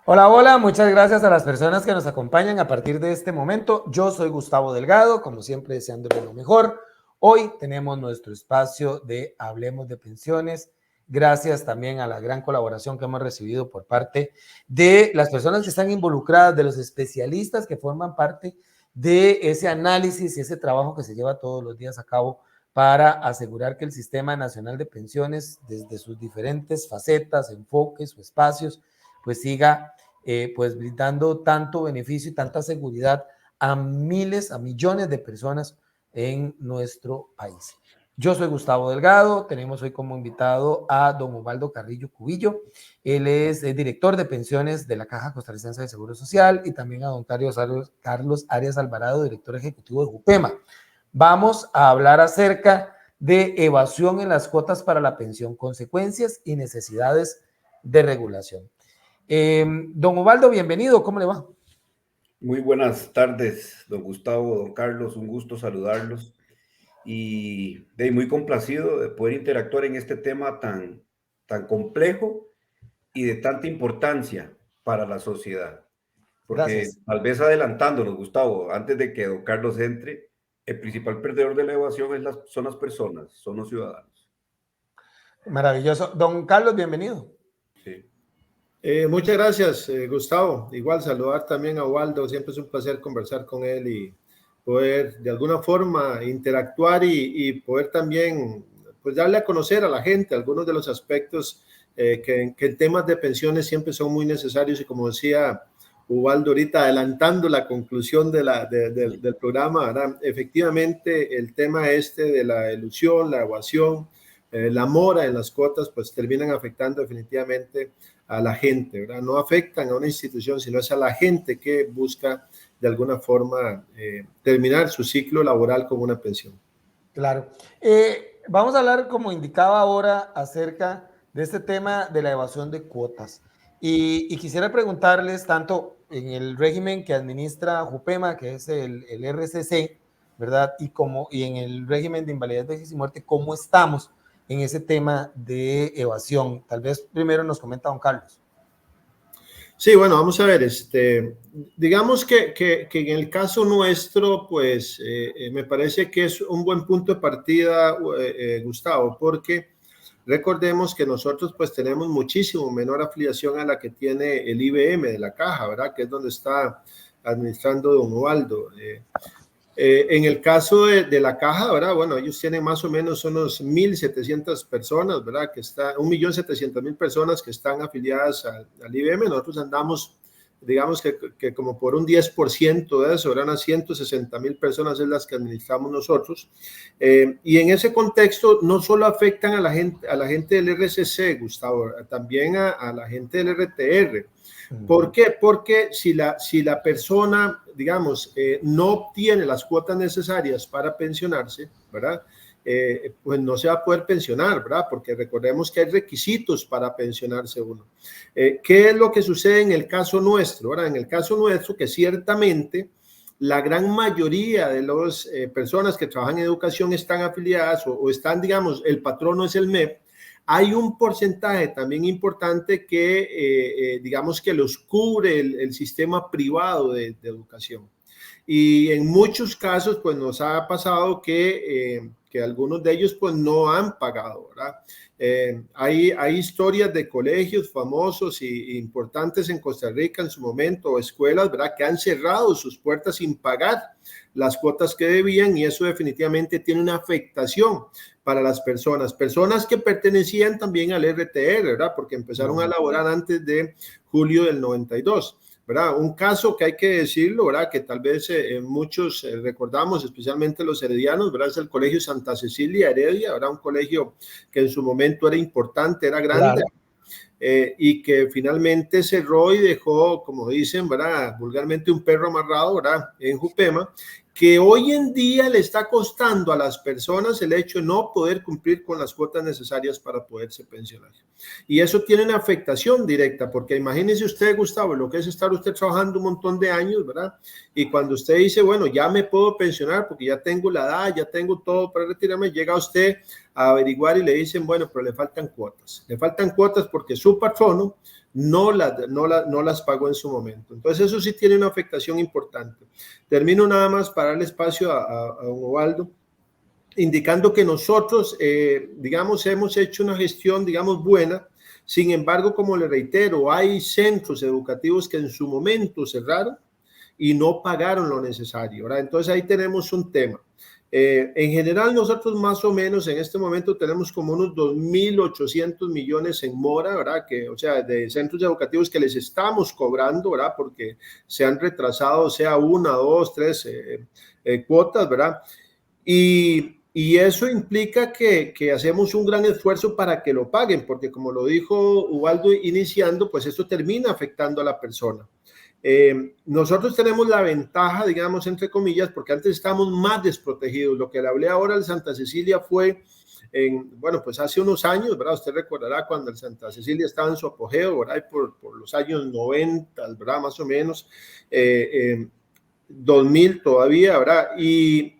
Hola, hola, muchas gracias a las personas que nos acompañan a partir de este momento. Yo soy Gustavo Delgado, como siempre deseándole lo mejor. Hoy tenemos nuestro espacio de Hablemos de Pensiones, gracias también a la gran colaboración que hemos recibido por parte de las personas que están involucradas, de los especialistas que forman parte de ese análisis y ese trabajo que se lleva todos los días a cabo para asegurar que el Sistema Nacional de Pensiones, desde sus diferentes facetas, enfoques o espacios, pues siga pues brindando tanto beneficio y tanta seguridad a miles, a millones de personas en nuestro país. Yo soy Gustavo Delgado, tenemos hoy como invitado a don Osvaldo Carrillo Cubillo, él es director de pensiones de la Caja Costarricense de Seguro Social, y también a don Carlos Arias Alvarado, director ejecutivo de JUPEMA. Vamos a hablar acerca de evasión en las cuotas para la pensión, consecuencias y necesidades de regulación. Don Osvaldo, bienvenido, ¿cómo le va? Muy buenas tardes, don Gustavo, don Carlos, un gusto saludarlos y muy complacido de poder interactuar en este tema tan complejo y de tanta importancia para la sociedad. Porque Gracias. tal vez adelantándonos, Gustavo, antes de que don Carlos entre, el principal perdedor de la evasión son las personas, son los ciudadanos. Maravilloso. Don Carlos, bienvenido. Sí. Muchas gracias, Gustavo. Igual saludar también a Waldo. Siempre es un placer conversar con él y poder de alguna forma interactuar y poder también pues darle a conocer a la gente algunos de los aspectos que en temas de pensiones siempre son muy necesarios, y como decía Ubaldo ahorita, adelantando la conclusión del programa, ¿verdad? Efectivamente, el tema de la elusión, la evasión, la mora en las cuotas, pues terminan afectando definitivamente a la gente, ¿verdad? No afectan a una institución, sino es a la gente que busca de alguna forma terminar su ciclo laboral con una pensión. Claro. Vamos a hablar, como indicaba ahora, acerca de este tema de la evasión de cuotas. Y quisiera preguntarles, tanto en el régimen que administra JUPEMA, que es el RCC, ¿verdad? Y en el régimen de invalidez, vejez y muerte, ¿cómo estamos en ese tema de evasión? Tal vez primero nos comenta don Carlos. Sí, bueno, vamos a ver, digamos que en el caso nuestro, pues me parece que es un buen punto de partida, Gustavo, porque recordemos que nosotros pues tenemos muchísimo menor afiliación a la que tiene el IBM de la Caja, ¿verdad? Que es donde está administrando don Ubaldo. En el caso de la Caja, ¿verdad? Bueno, ellos tienen más o menos unos 1.700 personas, ¿verdad? 1.700.000 personas que están afiliadas al IBM. Nosotros andamos, digamos que como por un 10% de eso, eran 160.000 personas es las que administramos nosotros. Y en ese contexto no solo afectan a la gente del RCC, Gustavo, también a la gente del RTR. ¿Por qué? Porque si la persona, digamos, no obtiene las cuotas necesarias para pensionarse, ¿verdad? Pues no se va a poder pensionar, ¿verdad? Porque recordemos que hay requisitos para pensionarse uno. ¿Qué es lo que sucede en el caso nuestro? ¿Verdad? En el caso nuestro, que ciertamente la gran mayoría de las personas que trabajan en educación están afiliadas o están, digamos, el patrono es el MEP. Hay un porcentaje también importante que, digamos, que los cubre el sistema privado de educación. Y en muchos casos, pues nos ha pasado que algunos de ellos, pues no han pagado, ¿verdad? Hay historias de colegios famosos e importantes en Costa Rica en su momento, o escuelas, ¿verdad? Que han cerrado sus puertas sin pagar las cuotas que debían, y eso definitivamente tiene una afectación para las personas que pertenecían también al RTR, ¿verdad? Porque empezaron a laborar antes de julio del 92. ¿Verdad? Un caso que hay que decirlo, ¿verdad? Que tal vez muchos recordamos, especialmente los heredianos, ¿verdad? Es el Colegio Santa Cecilia Heredia, ¿verdad? Un colegio que en su momento era importante, era grande. Claro. Y que finalmente cerró y dejó, como dicen, ¿verdad? Vulgarmente un perro amarrado, ¿verdad? En JUPEMA, que hoy en día le está costando a las personas el hecho de no poder cumplir con las cuotas necesarias para poderse pensionar. Y eso tiene una afectación directa, porque imagínese usted, Gustavo, lo que es estar usted trabajando un montón de años, ¿verdad? Y cuando usted dice, bueno, ya me puedo pensionar porque ya tengo la edad, ya tengo todo para retirarme, llega usted a averiguar y le dicen, bueno, pero le faltan cuotas porque su patrono no las pagó en su momento. Entonces eso sí tiene una afectación importante. Termino nada más para darle espacio a Ubaldo, indicando que nosotros, digamos, hemos hecho una gestión, digamos, buena. Sin embargo, como le reitero, hay centros educativos que en su momento cerraron y no pagaron lo necesario, ¿verdad? Entonces ahí tenemos un tema. En general, nosotros más o menos en este momento tenemos como unos 2.800 millones en mora, ¿verdad? O sea, de centros educativos que les estamos cobrando, ¿verdad? Porque se han retrasado, sea una, dos, tres cuotas, ¿verdad? Y eso implica que hacemos un gran esfuerzo para que lo paguen, porque como lo dijo Ubaldo iniciando, pues esto termina afectando a la persona. Nosotros tenemos la ventaja, digamos, entre comillas, porque antes estábamos más desprotegidos. Lo que le hablé ahora al Santa Cecilia fue, bueno, pues hace unos años, ¿verdad? Usted recordará cuando el Santa Cecilia estaba en su apogeo, ¿verdad? Por los años 90, ¿verdad? Más o menos, 2000 todavía, ¿verdad? Y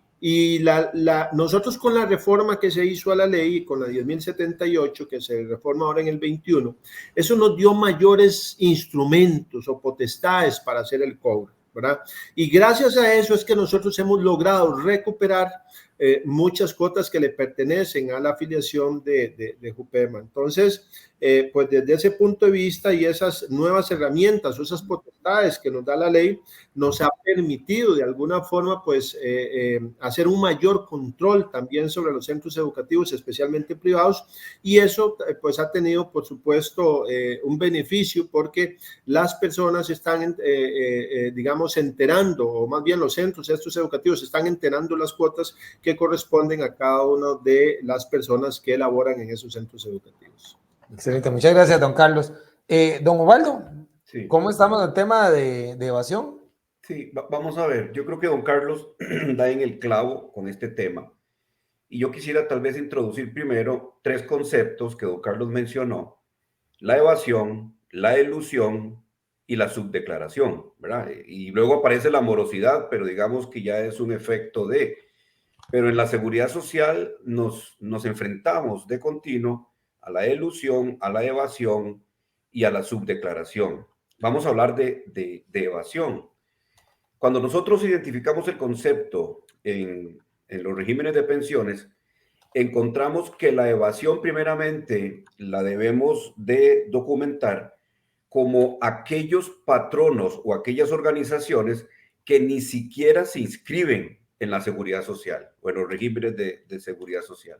nosotros con la reforma que se hizo a la ley, con la 10.078, que se reforma ahora en el 21, eso nos dio mayores instrumentos o potestades para hacer el cobro, ¿verdad? Y gracias a eso es que nosotros hemos logrado recuperar muchas cuotas que le pertenecen a la afiliación de Jupema. Entonces, pues desde ese punto de vista y esas nuevas herramientas o esas potestades que nos da la ley, nos ha permitido de alguna forma pues hacer un mayor control también sobre los centros educativos, especialmente privados, y eso pues ha tenido por supuesto un beneficio porque las personas están digamos enterando, o más bien los centros estos educativos están enterando las cuotas que corresponden a cada una de las personas que elaboran en esos centros educativos. Excelente, muchas gracias, don Carlos. Don Ubaldo, Sí. ¿cómo estamos en el tema de evasión? Sí, vamos a ver. Yo creo que don Carlos da en el clavo con este tema. Y yo quisiera tal vez introducir primero tres conceptos que don Carlos mencionó: la evasión, la elusión y la subdeclaración, ¿verdad? Y luego aparece la morosidad, pero digamos que ya es un efecto de... Pero en la seguridad social nos enfrentamos de continuo a la elusión, a la evasión y a la subdeclaración. Vamos a hablar de evasión. Cuando nosotros identificamos el concepto en los regímenes de pensiones, encontramos que la evasión primeramente la debemos de documentar como aquellos patronos o aquellas organizaciones que ni siquiera se inscriben en la seguridad social o en los regímenes de seguridad social.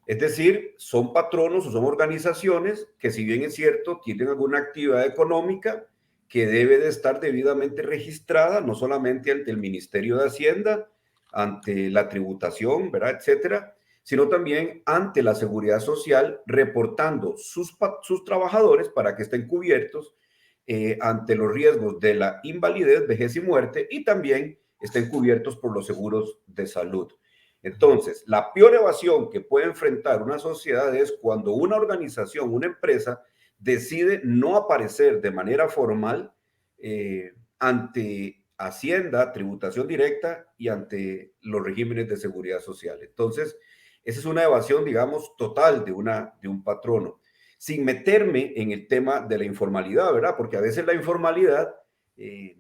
Es decir, son patronos o son organizaciones que, si bien es cierto, tienen alguna actividad económica que debe de estar debidamente registrada, no solamente ante el Ministerio de Hacienda, ante la tributación, ¿verdad?, etcétera, sino también ante la Seguridad Social, reportando sus trabajadores para que estén cubiertos ante los riesgos de la invalidez, vejez y muerte, y también estén cubiertos por los seguros de salud. Entonces, la peor evasión que puede enfrentar una sociedad es cuando una organización, una empresa, decide no aparecer de manera formal ante Hacienda, tributación directa y ante los regímenes de seguridad social. Entonces, esa es una evasión, digamos, total de un patrono, sin meterme en el tema de la informalidad, ¿verdad? Porque a veces la informalidad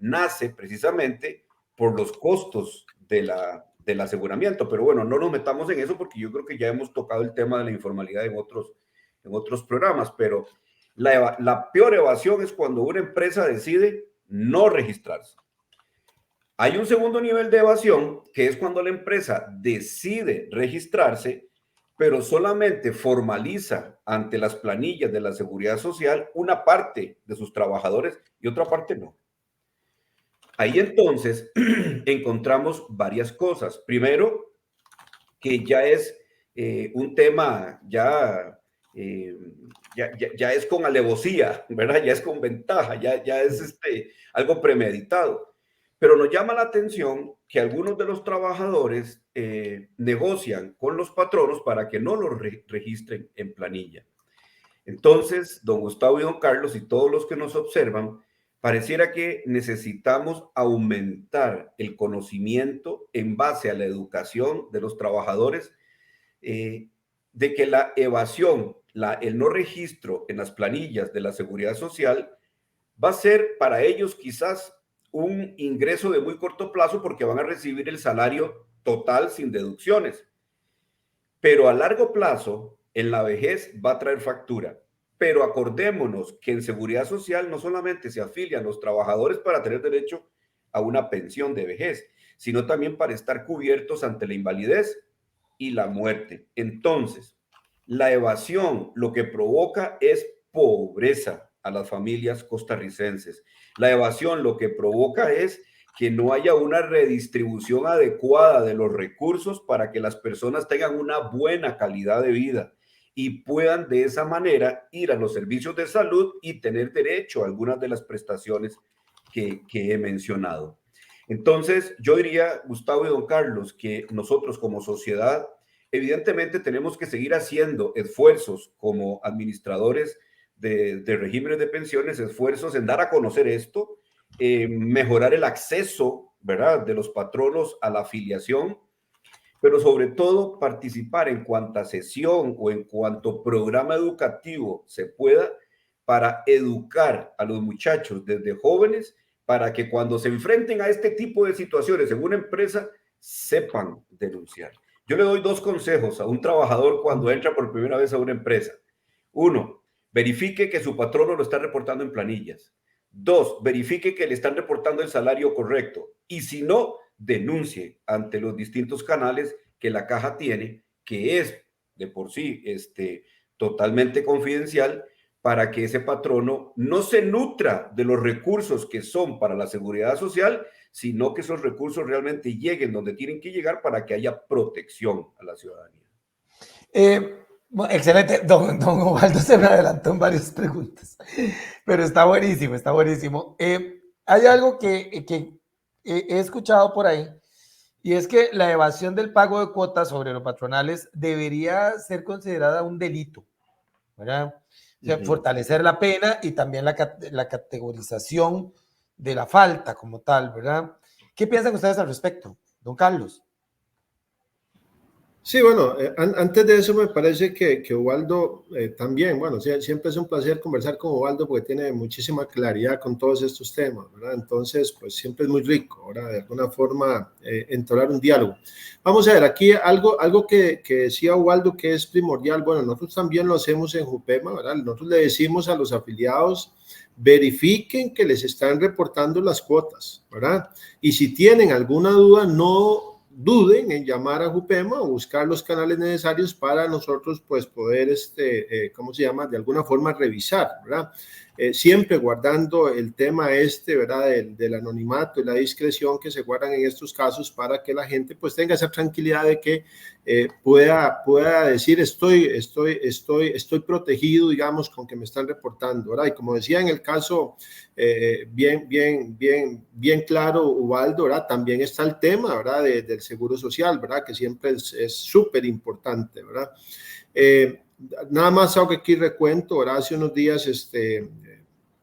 nace precisamente por los costos del aseguramiento, pero bueno, no nos metamos en eso porque yo creo que ya hemos tocado el tema de la informalidad en otros programas, pero la peor evasión es cuando una empresa decide no registrarse. Hay un segundo nivel de evasión, que es cuando la empresa decide registrarse, pero solamente formaliza ante las planillas de la Seguridad Social una parte de sus trabajadores y otra parte no. Ahí entonces encontramos varias cosas. Primero, que ya es un tema, ya es con alevosía, ¿verdad? Ya es con ventaja, ya es algo premeditado. Pero nos llama la atención que algunos de los trabajadores negocian con los patronos para que no los registren en planilla. Entonces, don Gustavo y don Carlos y todos los que nos observan, pareciera que necesitamos aumentar el conocimiento en base a la educación de los trabajadores de que la evasión, el no registro en las planillas de la Seguridad Social va a ser para ellos quizás un ingreso de muy corto plazo porque van a recibir el salario total sin deducciones. Pero a largo plazo, en la vejez va a traer factura. Pero acordémonos que en Seguridad Social no solamente se afilian los trabajadores para tener derecho a una pensión de vejez, sino también para estar cubiertos ante la invalidez y la muerte. Entonces, la evasión lo que provoca es pobreza a las familias costarricenses. La evasión lo que provoca es que no haya una redistribución adecuada de los recursos para que las personas tengan una buena calidad de vida y puedan de esa manera ir a los servicios de salud y tener derecho a algunas de las prestaciones que he mencionado. Entonces, yo diría, Gustavo y don Carlos, que nosotros como sociedad, evidentemente tenemos que seguir haciendo esfuerzos como administradores de regímenes de pensiones, esfuerzos en dar a conocer esto, mejorar el acceso, ¿verdad?, de los patronos a la afiliación, pero sobre todo participar en cuanta sesión o en cuanto programa educativo se pueda para educar a los muchachos desde jóvenes para que cuando se enfrenten a este tipo de situaciones en una empresa sepan denunciar. Yo le doy 2 consejos a un trabajador cuando entra por primera vez a una empresa. 1, verifique que su patrono lo está reportando en planillas. 2, verifique que le están reportando el salario correcto. Y si no, denuncie ante los distintos canales que la caja tiene, que es de por sí totalmente confidencial, para que ese patrono no se nutra de los recursos que son para la seguridad social, sino que esos recursos realmente lleguen donde tienen que llegar para que haya protección a la ciudadanía. Bueno, excelente. Don Ubaldo se me adelantó en varias preguntas, pero está buenísimo, está buenísimo. Hay algo que he escuchado por ahí, y es que la evasión del pago de cuotas sobre los patronales debería ser considerada un delito, ¿verdad? O sea, fortalecer la pena y también la categorización de la falta como tal, ¿verdad? ¿Qué piensan ustedes al respecto, don Carlos? Sí, bueno, antes de eso me parece que Ubaldo también, bueno, siempre es un placer conversar con Ubaldo porque tiene muchísima claridad con todos estos temas, ¿verdad? Entonces, pues siempre es muy rico, ¿verdad? De alguna forma, entablar un diálogo. Vamos a ver, aquí algo que decía Ubaldo que es primordial, bueno, nosotros también lo hacemos en Jupema, ¿verdad? Nosotros le decimos a los afiliados, verifiquen que les están reportando las cuotas, ¿verdad? Y si tienen alguna duda, no duden en llamar a Jupema o buscar los canales necesarios para nosotros pues poder, ¿cómo se llama? De alguna forma revisar, ¿verdad? Siempre guardando el tema ¿verdad? Del anonimato y la discreción que se guardan en estos casos para que la gente pues tenga esa tranquilidad de que pueda decir estoy protegido, digamos, con que me están reportando, ¿verdad? Y como decía en el caso bien claro, Ubaldo, ¿verdad? También está el tema, ¿verdad? Del seguro social, ¿verdad? Que siempre es súper importante, ¿verdad? Nada más hago que aquí recuento, ¿verdad? Hace unos días,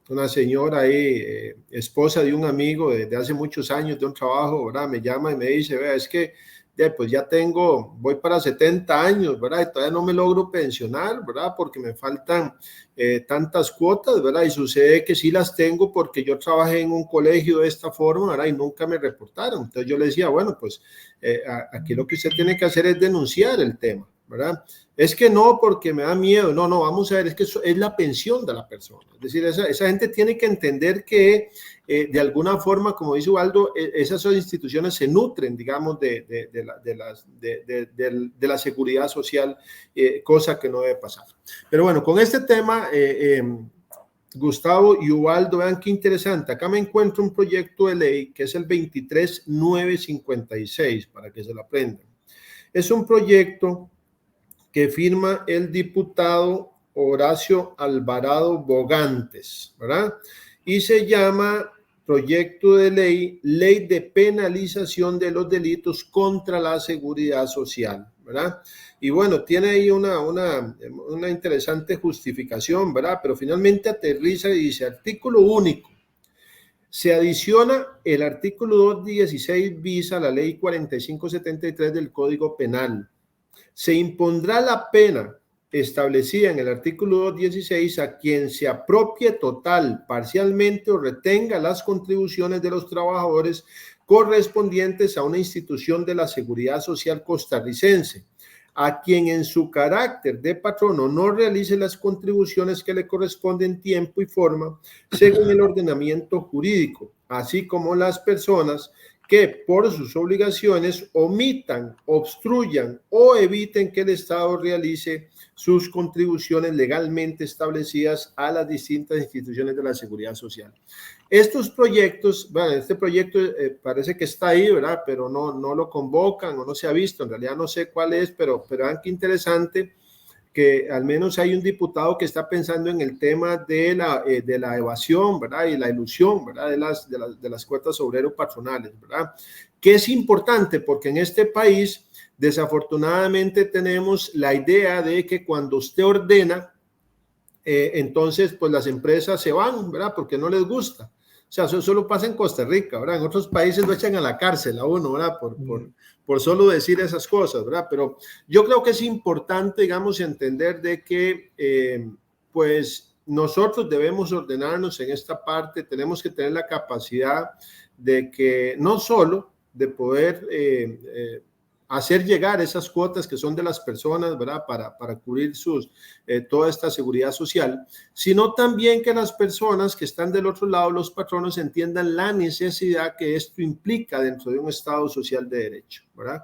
una señora ahí, esposa de un amigo de hace muchos años de un trabajo, ¿verdad? Me llama y me dice, vea, es que pues ya voy para 70 años, ¿verdad? Y todavía no me logro pensionar, ¿verdad? Porque me faltan tantas cuotas, ¿verdad? Y sucede que sí las tengo porque yo trabajé en un colegio de esta forma, ¿verdad? Y nunca me reportaron. Entonces yo le decía, bueno, pues aquí lo que usted tiene que hacer es denunciar el tema, ¿verdad? Es que no, porque me da miedo. No, vamos a ver, es que eso es la pensión de la persona. Es decir, esa gente tiene que entender que de alguna forma, como dice Ubaldo, esas instituciones se nutren, digamos, de la seguridad social, cosa que no debe pasar. Pero bueno, con este tema, Gustavo y Ubaldo, vean qué interesante. Acá me encuentro un proyecto de ley que es el 23956, para que se lo aprendan. Es un proyecto que firma el diputado Horacio Alvarado Bogantes, ¿verdad? Y se llama Proyecto de Ley de Penalización de los Delitos contra la Seguridad Social, ¿verdad? Y bueno, tiene ahí una interesante justificación, ¿verdad? Pero finalmente aterriza y dice, artículo único. Se adiciona el artículo 216 bis a la ley 4573 del Código Penal, Se impondrá la pena establecida en el artículo 216 a quien se apropie total, parcialmente o retenga las contribuciones de los trabajadores correspondientes a una institución de la Seguridad Social costarricense, a quien en su carácter de patrono no realice las contribuciones que le corresponden en tiempo y forma según el ordenamiento jurídico, así como las personas que por sus obligaciones omitan, obstruyan o eviten que el Estado realice sus contribuciones legalmente establecidas a las distintas instituciones de la seguridad social. Estos proyectos, bueno, este proyecto parece que está ahí, ¿verdad? Pero no lo convocan o no se ha visto, en realidad no sé cuál es, pero vean qué interesante que al menos hay un diputado que está pensando en el tema de la evasión, ¿verdad? Y la ilusión, ¿verdad? De las cuotas obrero-patronales, ¿verdad? Que es importante porque en este país, desafortunadamente, tenemos la idea de que cuando usted ordena, entonces, pues las empresas se van, ¿verdad? Porque no les gusta. O sea, eso solo pasa en Costa Rica, ¿verdad? En otros países lo echan a la cárcel a uno, ¿verdad? Por solo decir esas cosas, ¿verdad? Pero yo creo que es importante, digamos, entender de que, pues, nosotros debemos ordenarnos en esta parte, tenemos que tener la capacidad de que no solo de poder hacer llegar esas cuotas que son de las personas, ¿verdad? Para cubrir toda esta seguridad social, sino también que las personas que están del otro lado, los patronos, entiendan la necesidad que esto implica dentro de un Estado social de derecho, ¿verdad?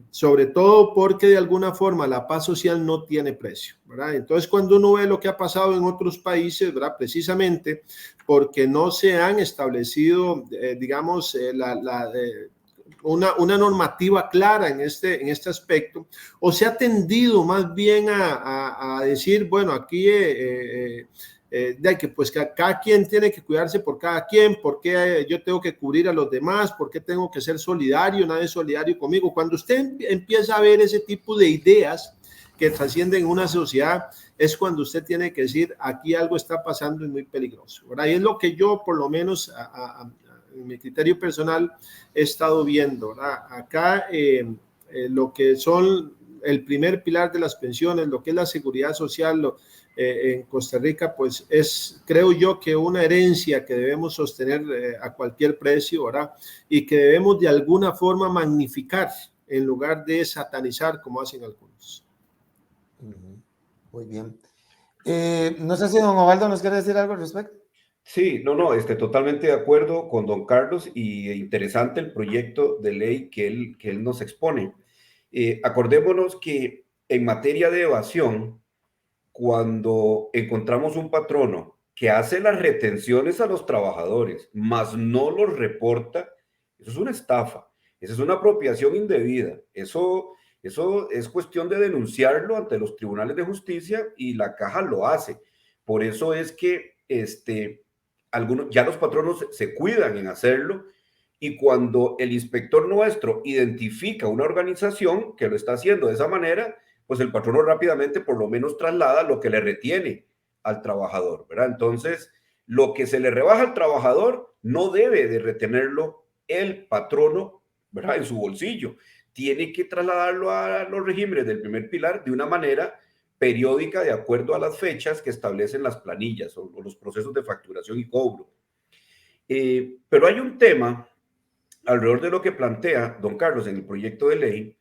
Sobre todo porque de alguna forma la paz social no tiene precio, ¿verdad? Entonces, cuando uno ve lo que ha pasado en otros países, ¿verdad? Precisamente porque no se han establecido, digamos, una normativa clara en este aspecto, o se ha tendido más bien a decir, bueno, aquí de que pues que cada quien tiene que cuidarse por cada quien, por qué yo tengo que cubrir a los demás, por qué tengo que ser solidario, nadie es solidario conmigo. Cuando usted empieza a ver ese tipo de ideas que trascienden una sociedad, es cuando usted tiene que decir, aquí algo está pasando y muy peligroso, ¿verdad? Y es lo que yo, por lo menos, en mi criterio personal, he estado viendo, ¿verdad? Acá lo que son el primer pilar de las pensiones, lo que es la seguridad social en Costa Rica, pues es, creo yo, que una herencia que debemos sostener a cualquier precio, ¿verdad? Y que debemos de alguna forma magnificar en lugar de satanizar como hacen algunos. Muy bien. No sé si don Ovaldo nos quiere decir algo al respecto. Sí, no, totalmente de acuerdo con don Carlos y interesante el proyecto de ley que él nos expone. Acordémonos que en materia de evasión, cuando encontramos un patrono que hace las retenciones a los trabajadores, mas no los reporta, eso es una estafa, eso es una apropiación indebida, eso es cuestión de denunciarlo ante los tribunales de justicia y la caja lo hace. Por eso es que ya los patronos se cuidan en hacerlo, y cuando el inspector nuestro identifica una organización que lo está haciendo de esa manera, pues el patrono rápidamente por lo menos traslada lo que le retiene al trabajador, ¿verdad? Entonces, lo que se le rebaja al trabajador no debe de retenerlo el patrono, ¿verdad? En su bolsillo. Tiene que trasladarlo a los regímenes del primer pilar de una manera periódica de acuerdo a las fechas que establecen las planillas o los procesos de facturación y cobro. Pero hay un tema alrededor de lo que plantea don Carlos en el proyecto de ley,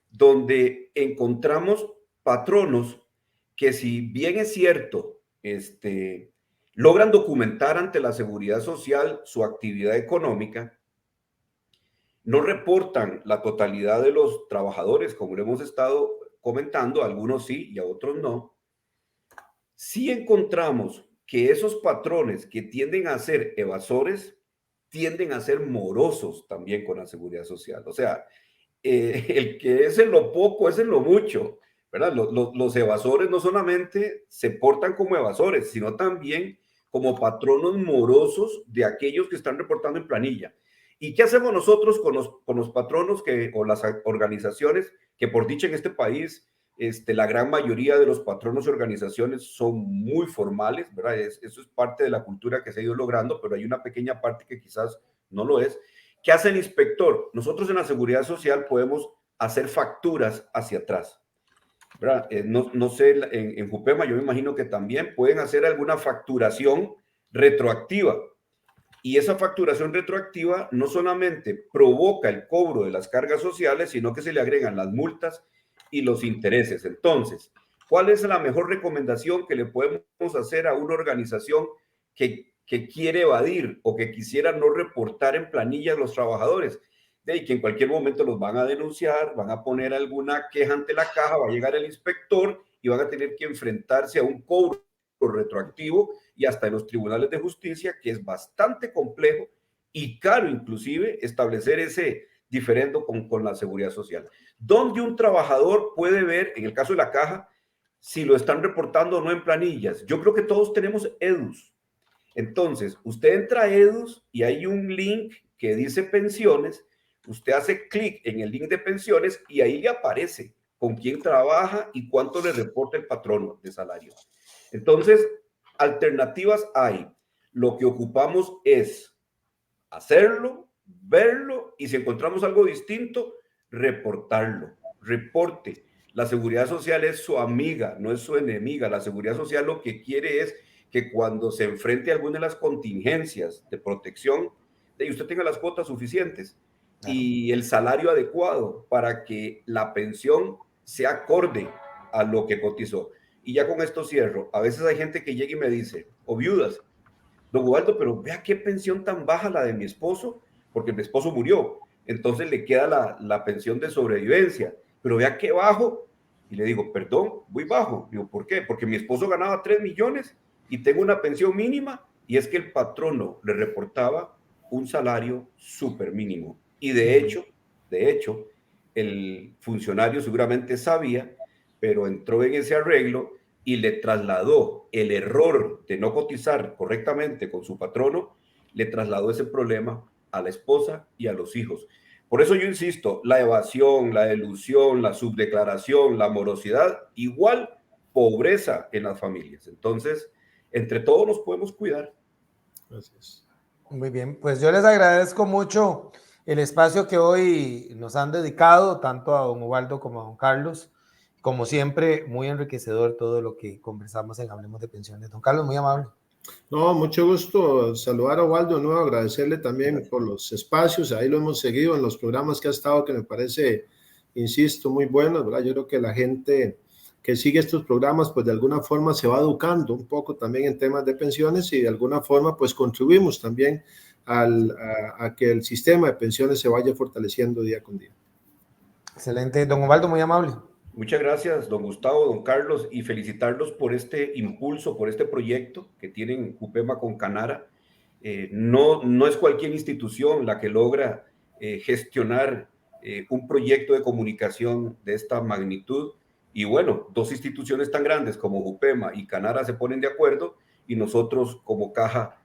donde encontramos patronos que, si bien es cierto, logran documentar ante la seguridad social su actividad económica, no reportan la totalidad de los trabajadores, como lo hemos estado comentando, algunos sí y a otros no. Sí encontramos que esos patrones que tienden a ser evasores tienden a ser morosos también con la seguridad social. O sea, el que es en lo poco es en lo mucho, ¿verdad? Los evasores no solamente se portan como evasores, sino también como patronos morosos de aquellos que están reportando en planilla. ¿Y qué hacemos nosotros con los patronos o las organizaciones que, por dicha, en este país, la gran mayoría de los patronos y organizaciones son muy formales, ¿verdad? Eso es parte de la cultura que se ha ido logrando, pero hay una pequeña parte que quizás no lo es. ¿Qué hace el inspector? Nosotros en la seguridad social podemos hacer facturas hacia atrás, ¿verdad? No sé, en Jupema yo me imagino que también pueden hacer alguna facturación retroactiva. Y esa facturación retroactiva no solamente provoca el cobro de las cargas sociales, sino que se le agregan las multas y los intereses. Entonces, ¿cuál es la mejor recomendación que le podemos hacer a una organización que quiere evadir o que quisiera no reportar en planillas los trabajadores? De que en cualquier momento los van a denunciar, van a poner alguna queja ante la caja, va a llegar el inspector y van a tener que enfrentarse a un cobro retroactivo y hasta en los tribunales de justicia, que es bastante complejo y caro inclusive establecer ese diferendo con la seguridad social. ¿Dónde un trabajador puede ver, en el caso de la caja, si lo están reportando o no en planillas? Yo creo que todos tenemos EDUS. Entonces, usted entra a EDUS y hay un link que dice pensiones, usted hace clic en el link de pensiones y ahí le aparece con quién trabaja y cuánto le reporta el patrono de salario. Entonces, alternativas hay. Lo que ocupamos es hacerlo, verlo y si encontramos algo distinto, reportarlo. Reporte. La seguridad social es su amiga, no es su enemiga. La seguridad social lo que quiere es que cuando se enfrente a alguna de las contingencias de protección, usted tenga las cuotas suficientes y el salario adecuado para que la pensión sea acorde a lo que cotizó. Y ya con esto cierro. A veces hay gente que llega y me dice, o viudas, don Ubaldo, pero vea qué pensión tan baja la de mi esposo, porque mi esposo murió. Entonces le queda la pensión de sobrevivencia. Pero vea qué bajo. Y le digo, perdón, muy bajo. Digo, ¿por qué? Porque mi esposo ganaba 3 millones y tengo una pensión mínima. Y es que el patrono le reportaba un salario súper mínimo. Y de hecho, el funcionario seguramente sabía, pero entró en ese arreglo y le trasladó el error de no cotizar correctamente con su patrono, le trasladó ese problema a la esposa y a los hijos. Por eso yo insisto, la evasión, la elusión, la subdeclaración, la morosidad, igual pobreza en las familias. Entonces, entre todos nos podemos cuidar. Gracias. Muy bien, pues yo les agradezco mucho el espacio que hoy nos han dedicado, tanto a don Ubaldo como a don Carlos. Como siempre, muy enriquecedor todo lo que conversamos en Hablemos de Pensiones. Don Carlos, muy amable. No, mucho gusto saludar a Ubaldo de nuevo, agradecerle también por los espacios, ahí lo hemos seguido en los programas que ha estado, que me parece, insisto, muy buenos, ¿verdad? Yo creo que la gente que sigue estos programas, pues de alguna forma se va educando un poco también en temas de pensiones y de alguna forma pues contribuimos también a que el sistema de pensiones se vaya fortaleciendo día con día. Excelente. Don Ubaldo, muy amable. Muchas gracias, don Gustavo, don Carlos, y felicitarlos por este impulso, por este proyecto que tienen Jupema con Canara. No es cualquier institución la que logra gestionar un proyecto de comunicación de esta magnitud. Y bueno, dos instituciones tan grandes como Jupema y Canara se ponen de acuerdo y nosotros como caja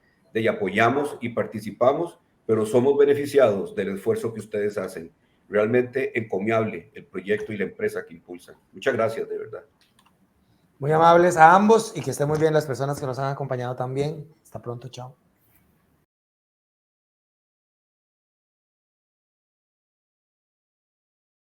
apoyamos y participamos, pero somos beneficiados del esfuerzo que ustedes hacen. Realmente encomiable el proyecto y la empresa que impulsan. Muchas gracias, de verdad. Muy amables a ambos y que estén muy bien las personas que nos han acompañado también. Hasta pronto, chao.